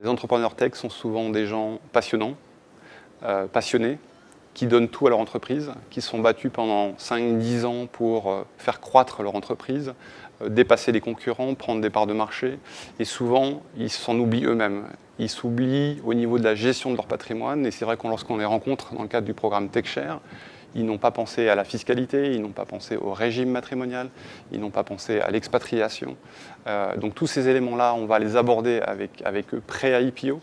Les entrepreneurs tech sont souvent des gens passionnants, passionnés, qui donnent tout à leur entreprise, qui sont battus pendant 5-10 ans pour faire croître leur entreprise, dépasser les concurrents, prendre des parts de marché. Et souvent, ils s'en oublient eux-mêmes. Ils s'oublient au niveau de la gestion de leur patrimoine. Et c'est vrai que lorsqu'on les rencontre dans le cadre du programme TechShare, ils n'ont pas pensé à la fiscalité, ils n'ont pas pensé au régime matrimonial, ils n'ont pas pensé à l'expatriation. Donc tous ces éléments-là, on va les aborder avec eux pré-IPO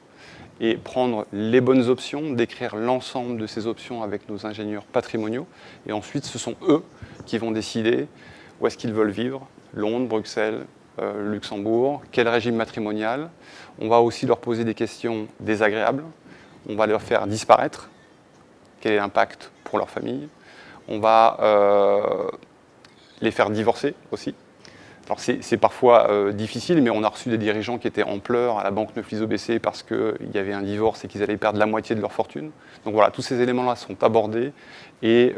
et prendre les bonnes options, décrire l'ensemble de ces options avec nos ingénieurs patrimoniaux. Et ensuite, ce sont eux qui vont décider où est-ce qu'ils veulent vivre, Londres, Bruxelles, Luxembourg, quel régime matrimonial. On va aussi leur poser des questions désagréables, on va leur faire disparaître, quel est l'impact pour leur famille. On va les faire divorcer aussi. Alors c'est parfois difficile, mais on a reçu des dirigeants qui étaient en pleurs à la banque Neuflize OBC parce qu'il y avait un divorce et qu'ils allaient perdre la moitié de leur fortune. Donc voilà, tous ces éléments-là sont abordés et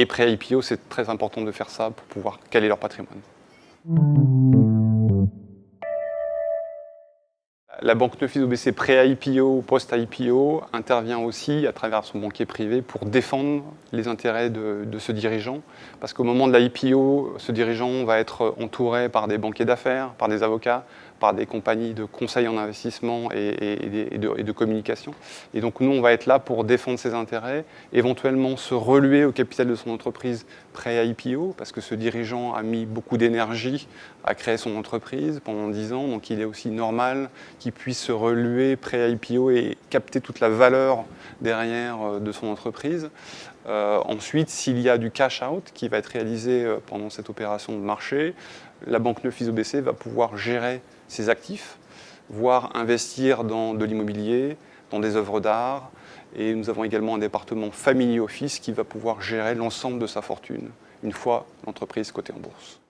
pré-IPO, c'est très important de faire ça pour pouvoir caler leur patrimoine. La banque Neuflize OBC pré-IPO, post-IPO intervient aussi à travers son banquier privé pour défendre les intérêts de ce dirigeant. Parce qu'au moment de l'IPO, ce dirigeant va être entouré par des banquiers d'affaires, par des avocats, par des compagnies de conseil en investissement et de communication. Et donc nous, on va être là pour défendre ses intérêts, éventuellement se reluer au capital de son entreprise pré-IPO, parce que ce dirigeant a mis beaucoup d'énergie à créer son entreprise pendant 10 ans, donc il est aussi normal qu'il puisse se reluer pré-IPO et capter toute la valeur derrière de son entreprise. Ensuite, s'il y a du cash out qui va être réalisé pendant cette opération de marché, la banque Neuflize OBC va pouvoir gérer ses actifs, voire investir dans de l'immobilier, dans des œuvres d'art. Et nous avons également un département Family Office qui va pouvoir gérer l'ensemble de sa fortune une fois l'entreprise cotée en bourse.